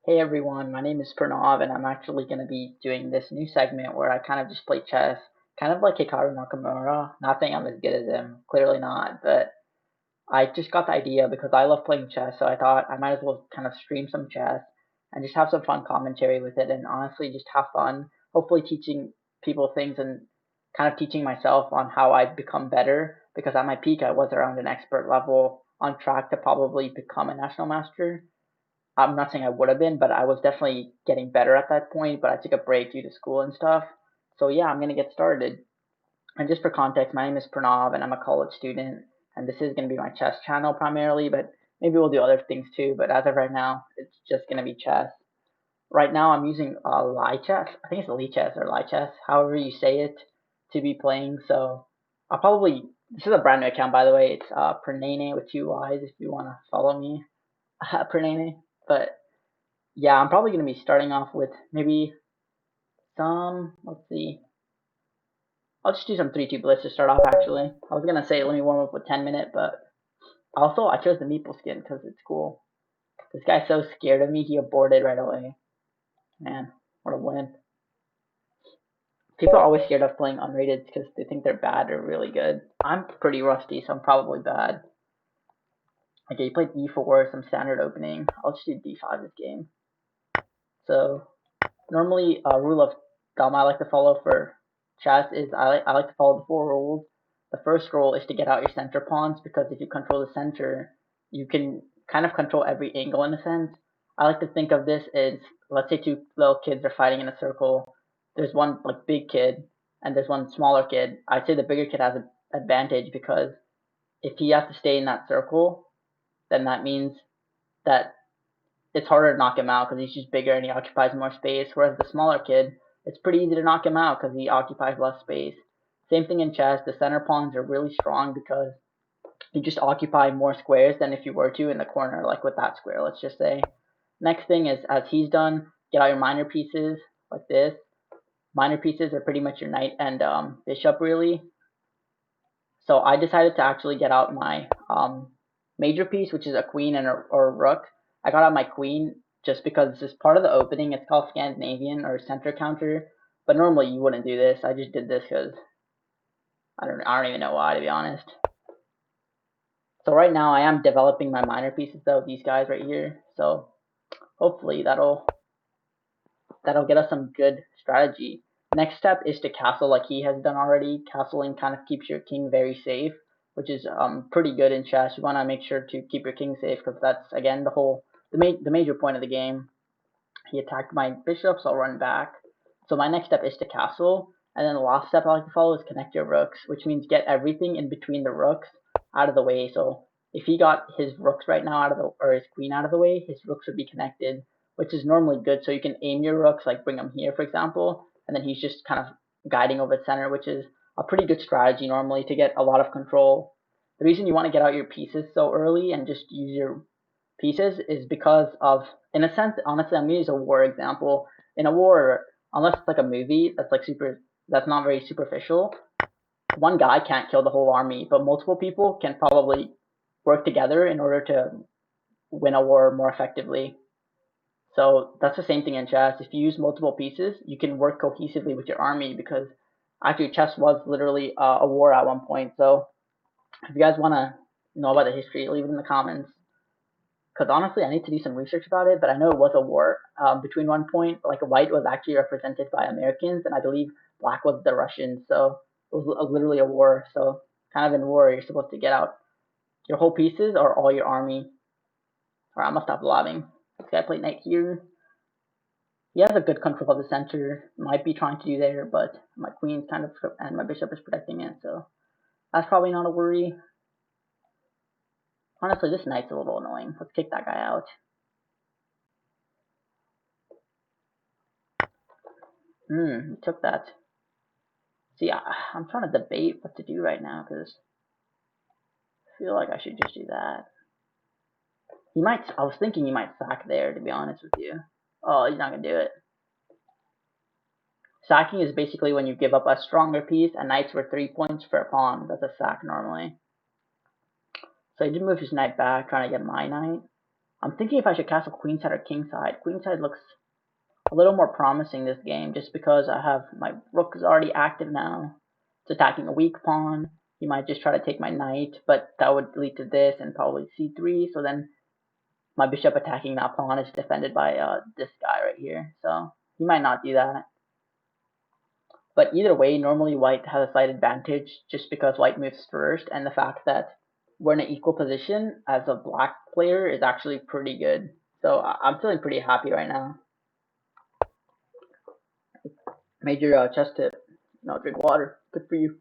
Hey everyone, my name is Pranav, and I'm actually going to be doing this new segment where I kind of just play chess, kind of like Hikaru Nakamura. Not saying I'm as good as him, clearly not, but I just got the idea because I love playing chess, so I thought I might as well kind of stream some chess and just have some fun commentary with it, and honestly just have fun. Hopefully, teaching people things and kind of teaching myself on how I become better. Because at my peak, I was around an expert level, on track to probably become a national master. I'm not saying I would have been, but I was definitely getting better at that point. But I took a break due to school and stuff. So yeah, I'm gonna get started. And just for context, my name is Pranav, and I'm a college student. And this is gonna be my chess channel primarily, but maybe we'll do other things too. But as of right now, it's just gonna be chess. Right now, I'm using Lichess. I think it's Lichess or Lichess, however you say it, to be playing. So I'll probably. This is a brand new account, by the way. It's Pranene with two Y's if you wanna follow me. Pranene. But yeah, I'm probably going to be starting off with maybe let's see. I'll just do some 3-2 blitz to start off, actually. I was going to say let me warm up with 10-minute, but also I chose the Meeple skin because it's cool. This guy's so scared of me, he aborted right away. Man, what a win. People are always scared of playing unrated because they think they're bad or really good. I'm pretty rusty, so I'm probably bad. Okay, you played e4, some standard opening. I'll just do d5 this game. So normally, rule of thumb I like to follow for chess is I like to follow the four rules. The first rule is to get out your center pawns because if you control the center, you can kind of control every angle in a sense. I like to think of this as, let's say two little kids are fighting in a circle. There's one like big kid and there's one smaller kid. I'd say the bigger kid has an advantage because if he has to stay in that circle, then that means that it's harder to knock him out because he's just bigger and he occupies more space. Whereas the smaller kid, it's pretty easy to knock him out because he occupies less space. Same thing in chess. The center pawns are really strong because you just occupy more squares than if you were to in the corner, like with that square, let's just say. Next thing is, as he's done, get out your minor pieces like this. Minor pieces are pretty much your knight and bishop, really. So I decided to actually get out my major piece, which is a queen and or a rook. I got out my queen just because this is part of the opening. It's called Scandinavian or center counter, but normally you wouldn't do this. I just did this because I don't even know why, to be honest. So right now I am developing my minor pieces though, these guys right here. So hopefully that'll get us some good strategy. Next step is to castle like he has done already. Castling kind of keeps your king very safe, which is pretty good in chess. You want to make sure to keep your king safe because that's again the major point of the game. He attacked my bishop, so I'll run back. So my next step is to castle, and then the last step I like to follow is connect your rooks, which means get everything in between the rooks out of the way. So if he got his rooks right now out of the or his queen out of the way, his rooks would be connected, which is normally good. So you can aim your rooks, like bring them here, for example, and then he's just kind of guiding over the center, which is a pretty good strategy normally to get a lot of control. The reason you want to get out your pieces so early and just use your pieces is because of, in a sense, honestly, I'm gonna use a war example. In a war, unless it's like a movie that's not very superficial, one guy can't kill the whole army, but multiple people can probably work together in order to win a war more effectively. So that's the same thing in chess. If you use multiple pieces, you can work cohesively with your army because actually chess was literally a war at one point. So if you guys want to know about the history, leave it in the comments because honestly, I need to do some research about it. But I know it was a war between one point. Like white was actually represented by Americans, and I believe black was the Russians. So it was literally a war. So kind of in war, you're supposed to get out your whole pieces or all your army. Or I'm gonna stop blabbing. This guy played knight here. He has a good control of the center. Might be trying to do there, but my queen's kind of and my bishop is protecting it. So that's probably not a worry. Honestly, this knight's a little annoying. Let's kick that guy out. He took that. See, I'm trying to debate what to do right now because I feel like I should just do that. He might. I was thinking he might sack there, to be honest with you. Oh, he's not gonna do it. Sacking is basically when you give up a stronger piece, and knight's worth 3 points for a pawn. That's a sack normally. So he did move his knight back, trying to get my knight. I'm thinking if I should castle queenside or kingside. Queenside looks a little more promising this game just because I have my rook is already active now. It's attacking a weak pawn. He might just try to take my knight, but that would lead to this and probably c3. So then my bishop attacking that pawn is defended by this guy right here. So he might not do that. But either way, normally white has a slight advantage just because white moves first, and the fact that we're in an equal position as a black player is actually pretty good. So I'm feeling pretty happy right now. Major chess tip. No, drink water. Good for you.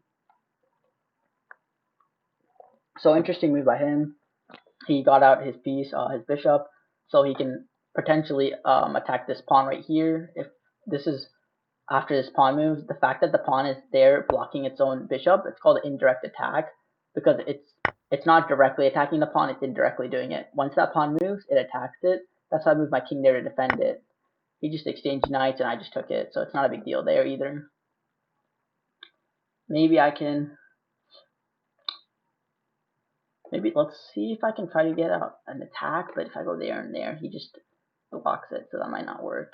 So interesting move by him. He got out his piece, his bishop, so he can potentially attack this pawn right here. If this is after this pawn moves, the fact that the pawn is there blocking its own bishop, it's called an indirect attack because it's not directly attacking the pawn, it's indirectly doing it. Once that pawn moves, it attacks it. That's why I moved my king there to defend it. He just exchanged knights and I just took it, so it's not a big deal there either. Maybe I can. Maybe let's see if I can try to get an attack, but if I go there and there, he just blocks it, so that might not work.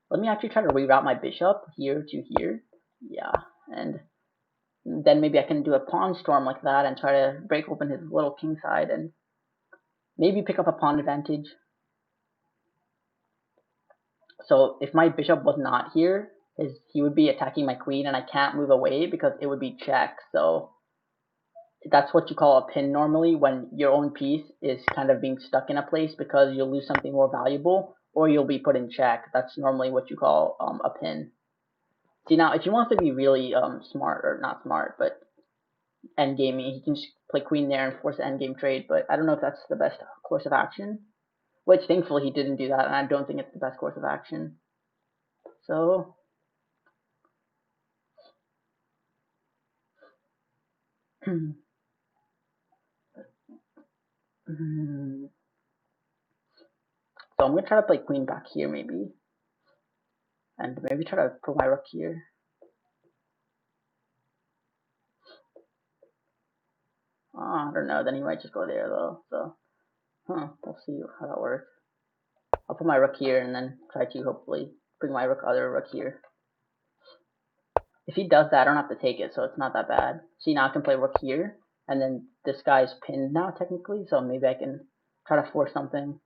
Let me actually try to reroute my bishop here to here. Yeah, and then maybe I can do a pawn storm like that and try to break open his little king side and maybe pick up a pawn advantage. So if my bishop was not here, he would be attacking my queen and I can't move away because it would be check. So that's what you call a pin normally, when your own piece is kind of being stuck in a place because you'll lose something more valuable or you'll be put in check. That's normally what you call a pin. See, now if he wants to be really smart, or not smart, but endgaming, he can just play queen there and force an endgame trade, but I don't know if that's the best course of action. Which thankfully he didn't do that, and I don't think it's the best course of action. So so I'm gonna try to play queen back here maybe, and maybe try to put my rook here. I don't know. Then he might just go there though. So we'll see how that works. I'll put my rook here and then try to hopefully bring my other rook here. If he does that, I don't have to take it, so it's not that bad. See, now I can play rook here, and then this guy's pinned now technically, so maybe I can try to force something.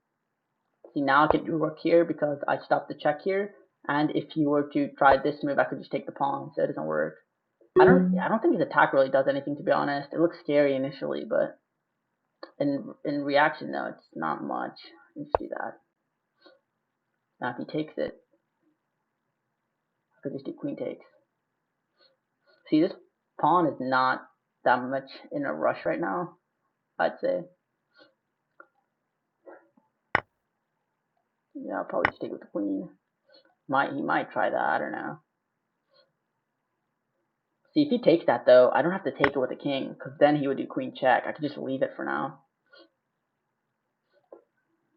See, now I can do rook here because I stopped the check here, and if you were to try this move, I could just take the pawn, so it doesn't work. I don't think his attack really does anything, to be honest. It looks scary initially, but in reaction though, it's not much. Let's do that. Now if he takes it, I could just do queen takes. See, this pawn is not that much in a rush right now, I'd say. Yeah, I'll probably stick with the queen. He might try that, I don't know. See, if he takes that though, I don't have to take it with the king, because then he would do queen check. I could just leave it for now.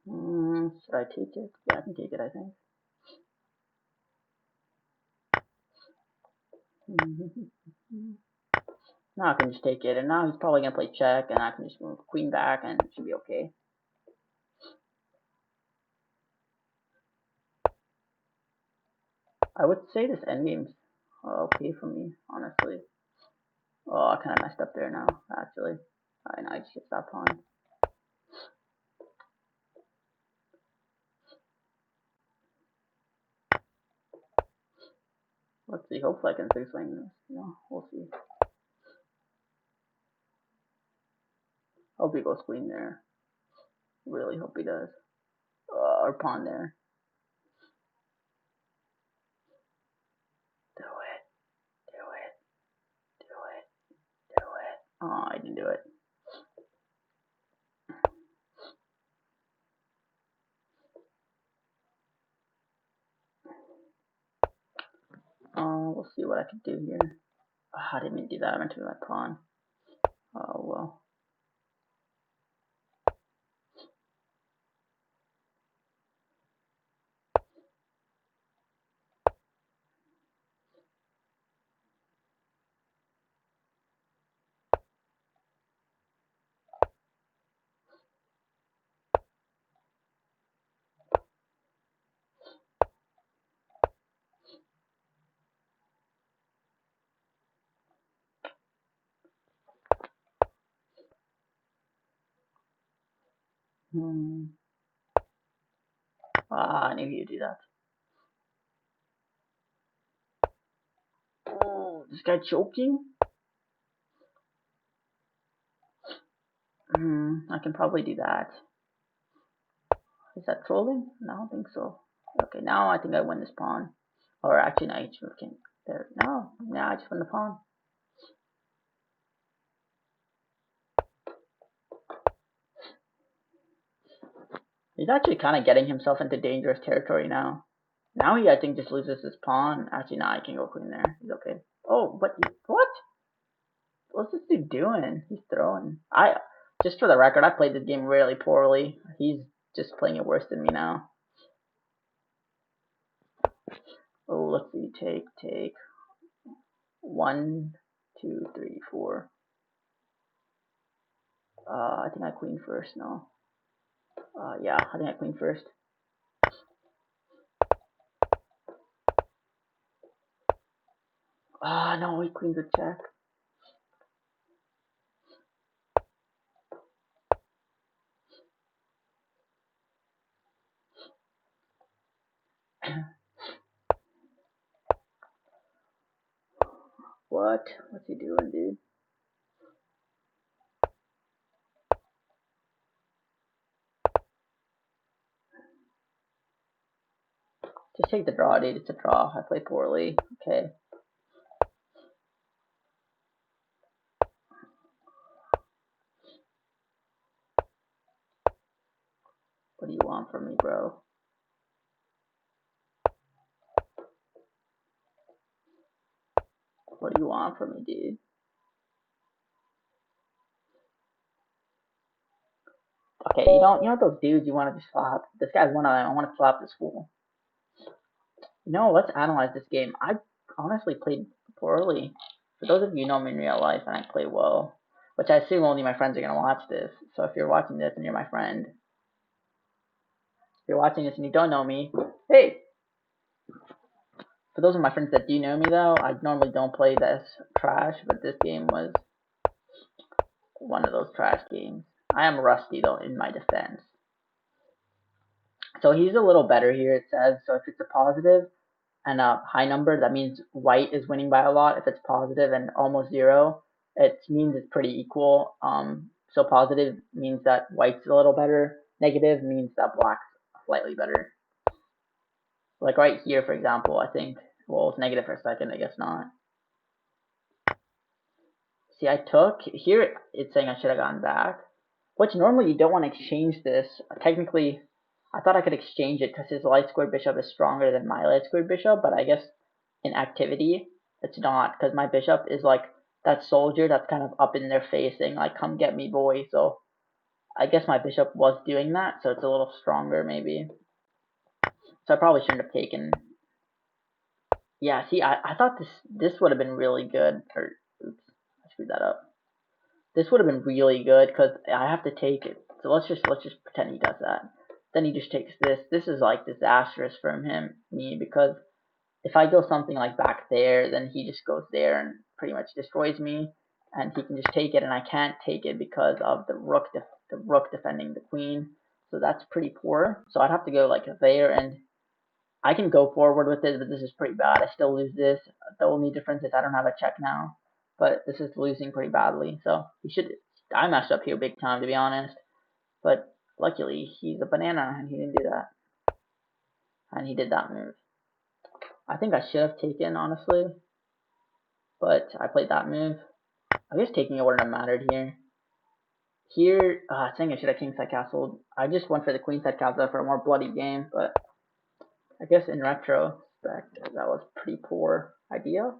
Should I take it? Yeah, I can take it, I think. Now I can just take it, and now he's probably going to play check, and I can just move queen back, and it should be okay. I would say this endgame's okay for me, honestly. Oh, I kind of messed up there now, actually. Alright, now I just get that pawn. Let's see, hopefully I can fix this. We'll see. Hope he goes queen there. Really hope he does. Or pawn there. Do it. Do it. Do it. Do it. Oh, I didn't do it. We'll see what I can do here. I didn't mean to do that. I meant to do my pawn. Oh, well. I knew you'd do that. Oh, this guy choking? I can probably do that. Is that trolling? No, I don't think so. Okay, now I think I win this pawn. Or actually, no, I just moved king. There. No, now I just win the pawn. He's actually kind of getting himself into dangerous territory now. Now he, I think, just loses his pawn. Actually, now I can go queen there. He's okay. Oh, but what? What's this dude doing? He's throwing. Just for the record, I played this game really poorly. He's just playing it worse than me now. Oh, let's see. Take. 1, 2, 3, 4. I think I queen first. No. Yeah, I think I queen first. No, he queens a check. What? What's he doing, dude? Just take the draw, dude. It's a draw. I play poorly. Okay. What do you want from me, bro? What do you want from me, dude? Okay, you know those dudes you want to just flop? This guy's one of them. I want to flop this fool. Let's analyze this game. I honestly played poorly. For those of you who know me in real life, and I play well, which I assume only my friends are going to watch this. So if you're watching this and you're my friend, if you're watching this and you don't know me, hey! For those of my friends that do know me though, I normally don't play this trash, but this game was one of those trash games. I am rusty though in my defense. So he's a little better here, it says. So if it's a positive and a high number, that means white is winning by a lot. If it's positive and almost 0, it means it's pretty equal. So positive means that white's a little better. Negative means that black's slightly better. Like right here, for example, I think, well, it's negative for a second, I guess not. See, I took, here it's saying I should have gone back, which normally you don't want to exchange this. Technically, I thought I could exchange it because his light squared bishop is stronger than my light squared bishop, but I guess in activity, it's not, because my bishop is like that soldier that's kind of up in their face saying, like, come get me, boy. So I guess my bishop was doing that, so it's a little stronger, maybe. So I probably shouldn't have taken. Yeah, see, I thought this would have been really good. Or, oops, I screwed that up. This would have been really good, because I have to take it. So let's just pretend he does that. Then he just takes this. This is like disastrous from me, because if I go something like back there, then he just goes there and pretty much destroys me, and he can just take it, and I can't take it because of the rook defending the queen. So that's pretty poor. So I'd have to go like there, and I can go forward with it, but this is pretty bad. I still lose this. The only difference is I don't have a check now, but this is losing pretty badly. So he should. I messed up here big time, to be honest. But luckily, he's a banana, and he didn't do that, and he did that move. I think I should have taken, honestly, but I played that move. I guess taking it wouldn't have mattered here. Here, I think I should have kingside castled. I just went for the queenside castle for a more bloody game, but I guess in retrospect, that was a pretty poor idea.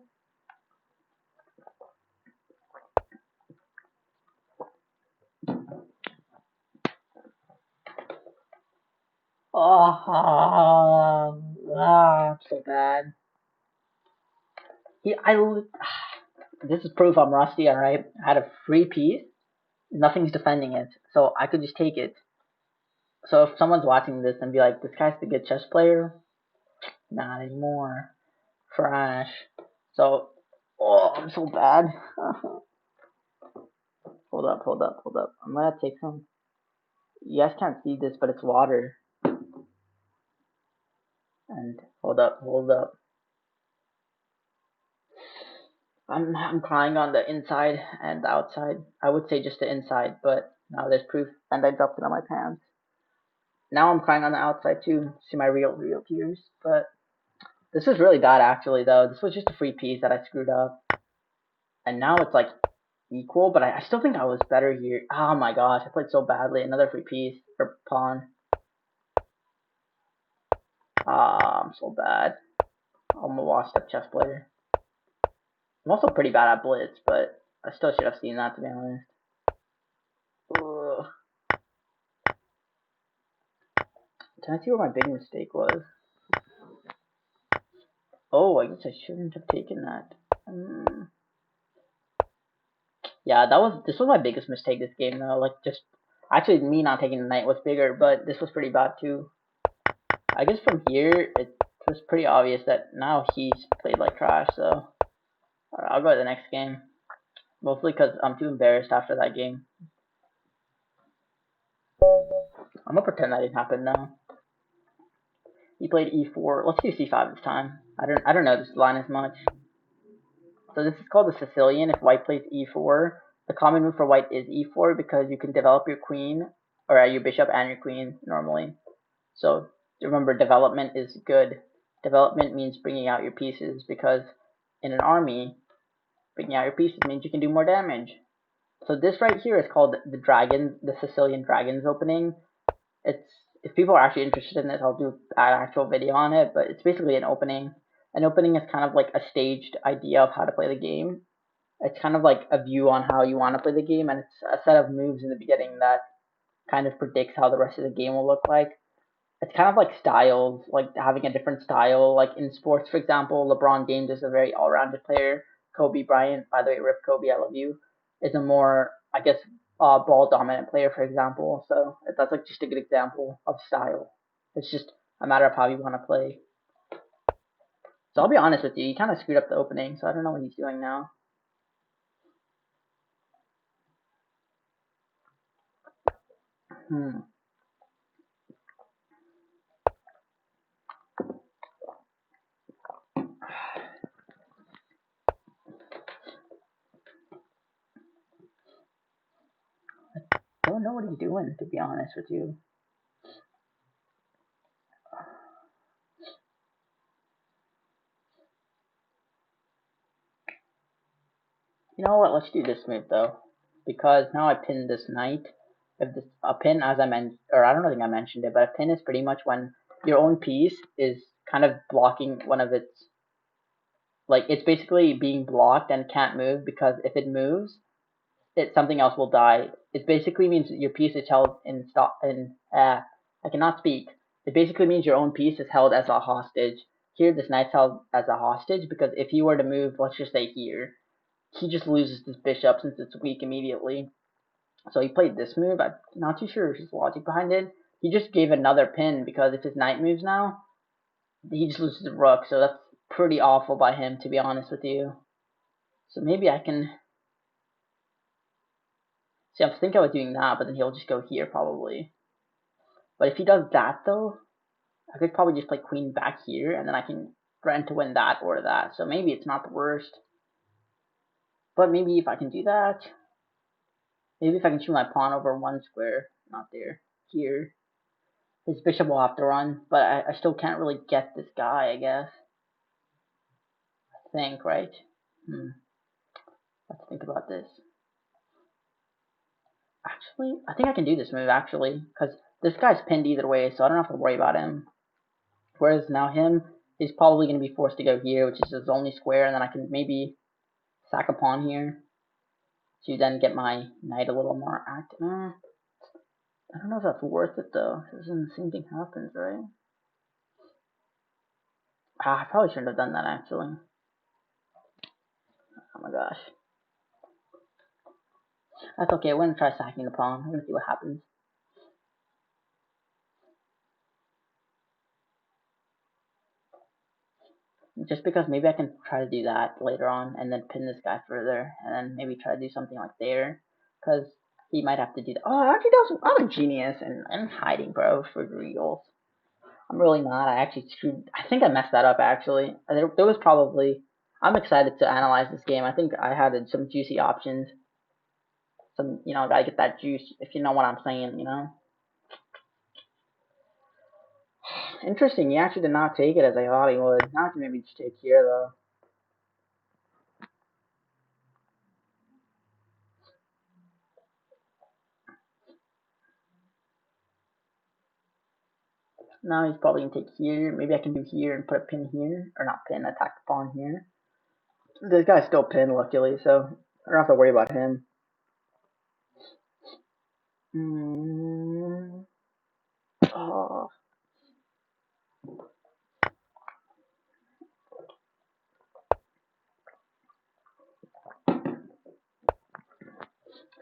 I'm so bad. This is proof I'm rusty, alright? I had a free piece, nothing's defending it, so I could just take it. So if someone's watching this and be like, this guy's the good chess player, not anymore. Trash. So, I'm so bad. Hold up. I'm gonna take some. You guys can't see this, but it's water. And hold up, hold up. I'm crying on the inside and the outside. I would say just the inside, but now there's proof, and I dropped it on my pants. Now I'm crying on the outside too. See my real tears. But this was really bad actually though. This was just a free piece that I screwed up, and now it's like equal. But I still think I was better here. Oh my gosh, I played so badly. Another free piece or pawn. Ah, I'm so bad. I'm a washed up chess player. I'm also pretty bad at blitz, but I still should have seen that to be honest. Ugh. Can I see what my big mistake was? Oh, I guess I shouldn't have taken that. Yeah, this was my biggest mistake this game though. Like just actually me not taking the knight was bigger, but this was pretty bad too. I guess from here it was pretty obvious that now he's played like trash. So I'll go to the next game. Mostly because I'm too embarrassed after that game. I'm gonna pretend that didn't happen now. He played e4. Let's do c5 this time. I don't know this line as much. So this is called the Sicilian. If white plays e4, the common move for white is e4 because you can develop your queen or your bishop and your queen normally. So remember, development is good. Development means bringing out your pieces because in an army, bringing out your pieces means you can do more damage. So this right here is called the Sicilian Dragons opening. If people are actually interested in this, I'll do an actual video on it, but it's basically an opening. An opening is kind of like a staged idea of how to play the game. It's kind of like a view on how you want to play the game, and it's a set of moves in the beginning that kind of predicts how the rest of the game will look like. It's kind of like styles, like having a different style. Like in sports, for example, LeBron James is a very all-rounded player. Kobe Bryant, by the way, rip Kobe, I love you, is a more, I guess, ball dominant player, for example. So that's like just a good example of style. It's just a matter of how you want to play. So I'll be honest with you, he kind of screwed up the opening, so I don't know what he's doing now. I don't know what he's doing, to be honest with you. You know what? Let's do this move though, because now I pinned this knight. If this a pin, as I mentioned, or I don't think I mentioned it, but a pin is pretty much when your own piece is kind of blocking one of its, like it's basically being blocked and can't move because if it moves, something else will die. It basically means your piece is held in stop in. I cannot speak. It basically means your own piece is held as a hostage. Here, this knight's held as a hostage because if he were to move, let's just say here, he just loses this bishop since it's weak immediately. So he played this move. I'm not too sure his logic behind it. He just gave another pin because if his knight moves now, he just loses the rook. So that's pretty awful by him, to be honest with you. So maybe I can. See, I'm thinking about doing that, but then he'll just go here probably. But if he does that though, I could probably just play queen back here, and then I can threaten to win that or that. So maybe it's not the worst. But maybe if I can do that, maybe if I can shoot my pawn over one square, not there, here, his bishop will have to run. But I still can't really get this guy, I guess. I think, right? Let's think about this. Actually, I think I can do this move, actually, because this guy's pinned either way, so I don't have to worry about him. Whereas now him, he's probably going to be forced to go here, which is his only square, and then I can maybe sack a pawn here to then get my knight a little more active. I don't know if that's worth it, though. Because then the same thing happens, right? I probably shouldn't have done that, actually. Oh my gosh. That's okay, we're going to try sacking the pawn. We're going to see what happens. Just because maybe I can try to do that later on and then pin this guy further and then maybe try to do something like there. Because He might have to do that. Oh, actually, I'm a genius, and I'm hiding, bro, for real. I'm really not. I actually screwed. I think I messed that up, actually. There was probably. I'm excited to analyze this game. I think I had some juicy options. Some, gotta get that juice, if you know what I'm saying. Interesting, he actually did not take it as I thought he would. Now I can maybe just take here, though. Now he's probably gonna take here. Maybe I can do here and put a pin here. Or not pin, attack the pawn here. This guy's still pinned, luckily, so I don't have to worry about him. Oh.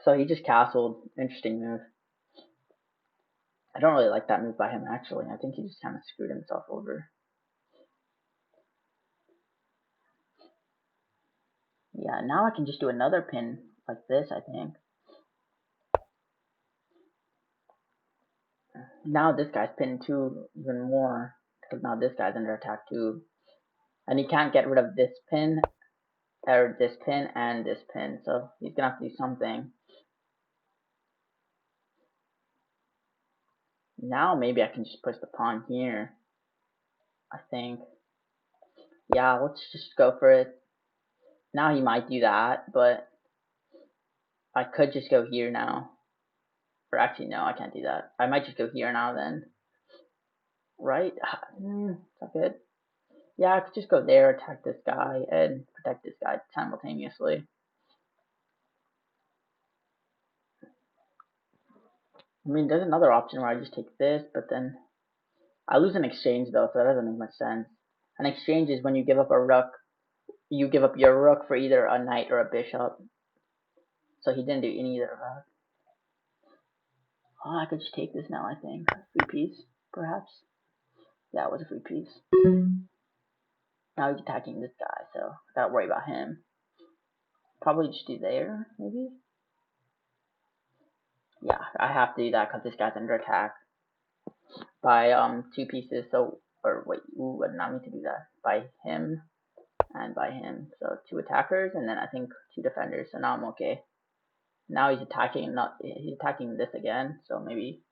So he just castled. Interesting move. I don't really like that move by him, actually. I think he just kind of screwed himself over. Yeah, now I can just do another pin like this, I think. Now this guy's pinned too, even more. Because now this guy's under attack too. And he can't get rid of this pin, or this pin, and this pin. So he's gonna have to do something. Now maybe I can just push the pawn here. I think. Yeah, let's just go for it. Now he might do that, but I could just go here now. Or actually, no, I can't do that. I might just go here now then. Right? It's not good. Yeah, I could just go there, attack this guy, and protect this guy simultaneously. I mean, there's another option where I just take this, but then I lose an exchange though, so that doesn't make much sense. An exchange is when you give up a rook, you give up your rook for either a knight or a bishop. So he didn't do either of that. Oh, I could just take this now, I think. Free piece, perhaps. Yeah, it was a free piece. Now he's attacking this guy, so I gotta worry about him. Probably just do there, maybe? Yeah, I have to do that because this guy's under attack by 2 pieces. So, or wait, I did not mean to do that. By him and by him. So 2 attackers and then I think 2 defenders. So now I'm okay. Now he's attacking. He's attacking this again. So maybe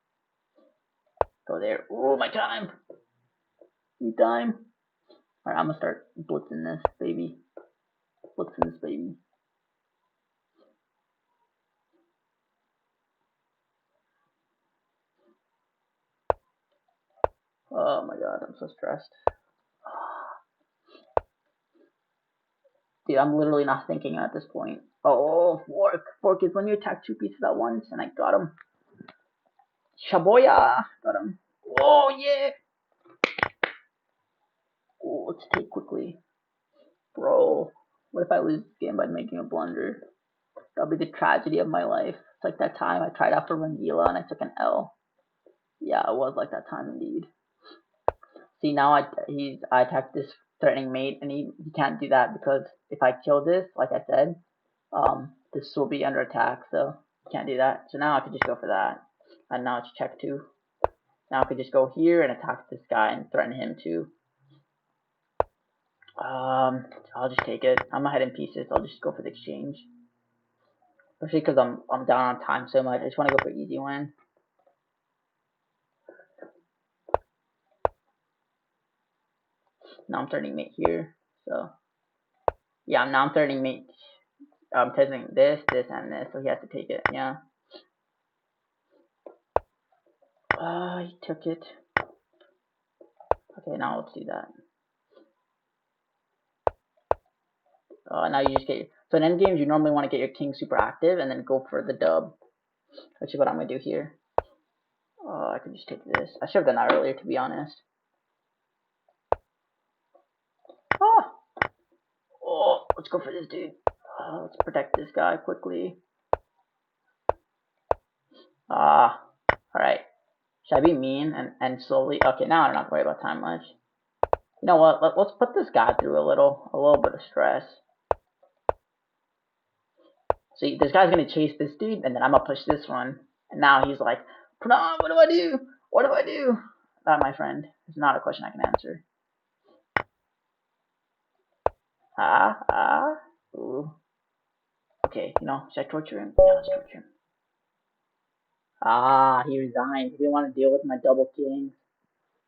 go there. Oh, my time. You time. Alright, I'm gonna start blitzing this baby. Blitzing this baby. Oh my god, I'm so stressed. Dude, I'm literally not thinking at this point. Oh, fork. Fork is when you attack 2 pieces at once, and I got him. Shaboya! Got him. Oh, yeah! Oh, let's take quickly. Bro, what if I lose this game by making a blunder? That'll be the tragedy of my life. It's like that time I tried out for Rangila and I took an L. Yeah, it was like that time indeed. See, now I attacked this threatening mate, and he can't do that because if I kill this, like I said, this will be under attack, so can't do that. So now I could just go for that, and now it's check 2. Now I could just go here and attack this guy and threaten him too. I'll just take it. I'm ahead in pieces. I'll just go for the exchange, especially because I'm down on time so much. I just want to go for easy win. Now I'm threatening mate here, so yeah. Now I'm threatening mate. I'm testing this, and this, so he has to take it. Yeah. He took it. Okay, now let's do that. Now you just get so in endgames you normally want to get your king super active and then go for the dub, which is what I'm gonna do here. I can just take this. I should have done that earlier, to be honest. Oh, let's go for this dude. Let's protect this guy quickly. Alright. Should I be mean and slowly? Okay, now I don't have to worry about time much. You know what? Let's put this guy through a little bit of stress. See, this guy's gonna chase this dude, and then I'm gonna push this one. And now he's like, Pranam, what do I do? What do I do? That, my friend, is not a question I can answer. Ooh. Okay, you know, should I torture him? Yeah, let's torture him. He resigned. He didn't want to deal with my double kings.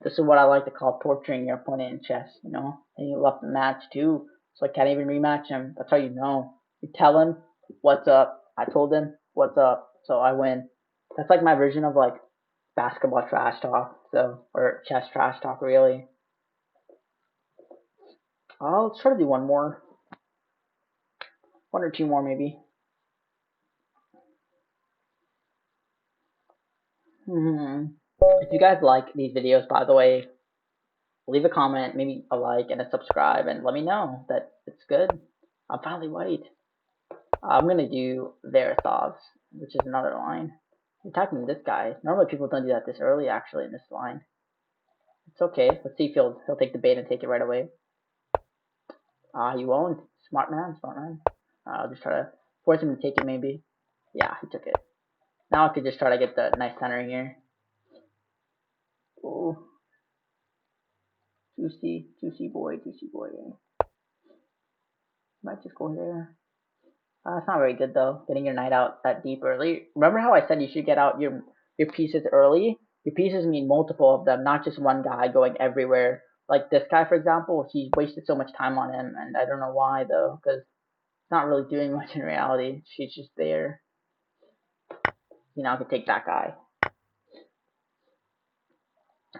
This is what I like to call torturing your opponent in chess, you know? And he left the match too, so I can't even rematch him. That's how you know. You tell him, what's up? I told him, what's up? So I win. That's like my version of like basketball trash talk, so, or chess trash talk, really. Let's try to do one more. One or two more, maybe. If you guys like these videos, by the way, leave a comment, maybe a like and a subscribe, and let me know that it's good. I'm finally white. I'm gonna do Verithovs, which is another line. I'm attacking this guy. Normally people don't do that this early, actually, in this line. It's okay. Let's see if he'll take the bait and take it right away. He won't. Smart man, smart man. I'll just try to force him to take it, maybe. Yeah, he took it. Now I could just try to get the nice center here. Ooh. Juicy boy, juicy boy. Might just go there. It's not very good though, getting your knight out that deep early. Remember how I said you should get out your pieces early? Your pieces mean multiple of them, not just one guy going everywhere. Like this guy, for example, he wasted so much time on him, and I don't know why though, because it's not really doing much in reality. She's just there. You know, I could take that guy.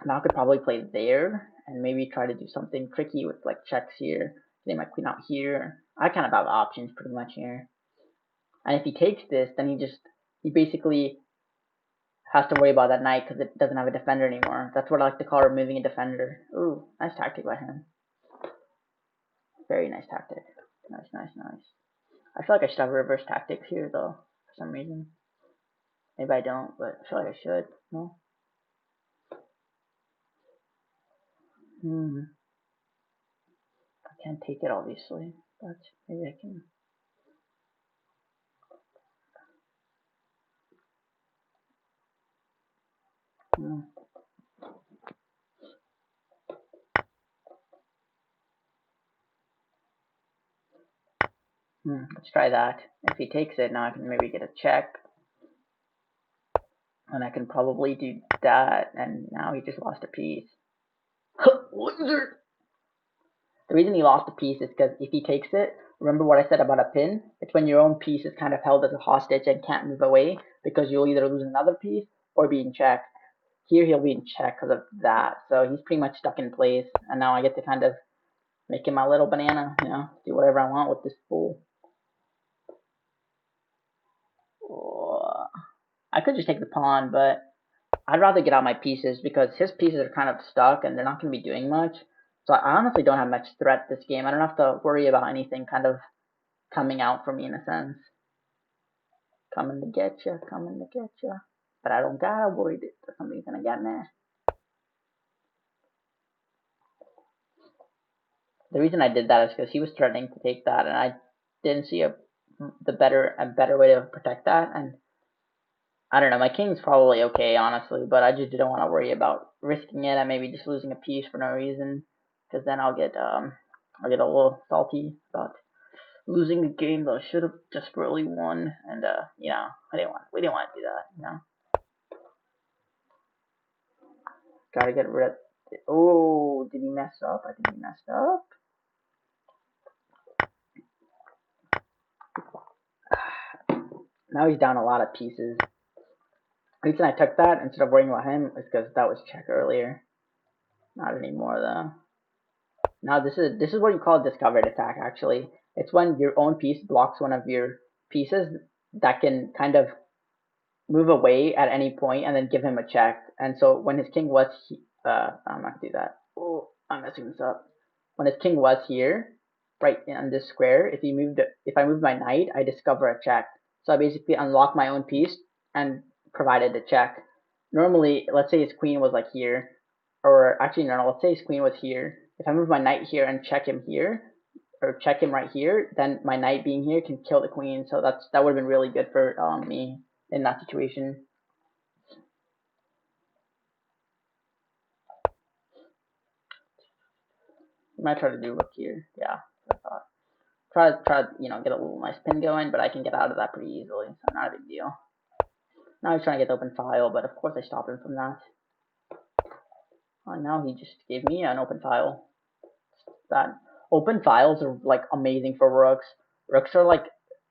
Now I could probably play there, and maybe try to do something tricky with like checks here. Getting my queen out here. I kind of have options pretty much here. And if he takes this, then he basically has to worry about that knight because it doesn't have a defender anymore. That's what I like to call removing a defender. Ooh, nice tactic by him. Very nice tactic. Nice, nice, nice. I feel like I should have reverse tactics here though, for some reason. Maybe I don't, but I feel like I should. No? I can't take it obviously, but maybe I can. Let's try that. If he takes it, now I can maybe get a check. And I can probably do that, and now he just lost a piece. Loser! The reason he lost a piece is because if he takes it, remember what I said about a pin? It's when your own piece is kind of held as a hostage and can't move away, because you'll either lose another piece or be in check. Here he'll be in check because of that, so he's pretty much stuck in place, and now I get to kind of make him my little banana, you know, do whatever I want with this fool. I could just take the pawn, but I'd rather get out my pieces because his pieces are kind of stuck and they're not going to be doing much. So I honestly don't have much threat this game. I don't have to worry about anything kind of coming out for me in a sense. Coming to get you, coming to get you. But I don't gotta worry that somebody's going to get me. The reason I did that is because he was threatening to take that and I didn't see a better way to protect that. And I don't know, my king's probably okay, honestly, but I just didn't want to worry about risking it and maybe just losing a piece for no reason, because then I'll get a little salty about losing the game that I should have desperately won, and you know, we didn't want to do that, you know. Gotta get rid of. Oh, did he mess up? I think he messed up. Now he's down a lot of pieces. The reason I took that instead of worrying about him is because that was check earlier. Not anymore though. Now this is what you call a discovered attack actually. It's when your own piece blocks one of your pieces that can kind of move away at any point and then give him a check. And so when his king was I'm not gonna do that. Oh, I'm messing this up. When his king was here, right in this square, if I moved my knight, I discover a check. So I basically unlock my own piece and provided the check. Normally, let's say his queen was like here, or actually no, let's say his queen was here. If I move my knight here and check him here, or check him right here, then my knight being here can kill the queen. So that would have been really good for me in that situation. I might try to do rook here. Yeah, I thought. Try get a little nice pin going, but I can get out of that pretty easily, so not a big deal. Now he's trying to get the open file, but of course I stopped him from that. Now he just gave me an open file. That open files are like amazing for rooks. Rooks are like,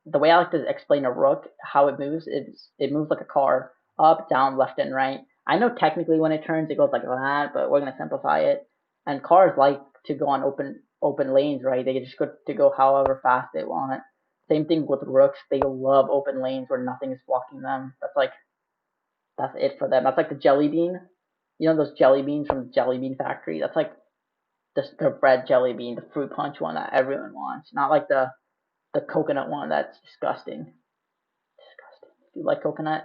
the way I like to explain a rook, how it moves is it moves like a car, up, down, left, and right. I know technically when it turns it goes like that, but we're gonna simplify it. And cars like to go on open lanes, right? They just go to go however fast they want. Same thing with rooks. They love open lanes where nothing is blocking them. That's it for them. That's like the jelly bean. You know those jelly beans from the Jelly Bean Factory? That's like the red jelly bean, the fruit punch one that everyone wants. Not like the coconut one. That's disgusting. Disgusting. If you like coconut,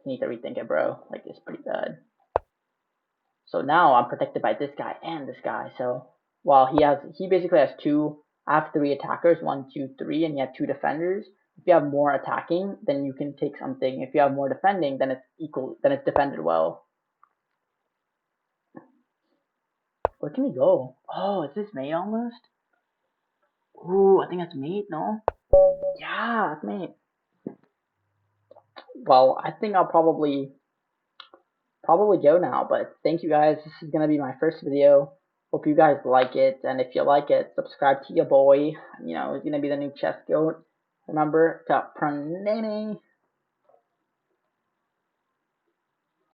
you need to rethink it, bro. Like, it's pretty bad. So now I'm protected by this guy and this guy. So while he basically has two. I have three attackers, 1, 2, 3, and you have two defenders. If you have more attacking, then you can take something. If you have more defending, then it's equal. Then it's defended well. Where can he go? Oh, is this mate almost? Ooh, I think that's mate, no? Yeah, that's mate. Well, I think I'll probably go now, but thank you guys. This is gonna be my first video. Hope you guys like it, and if you like it, subscribe to your boy. He's gonna be the new chess goat. Remember, top pranini.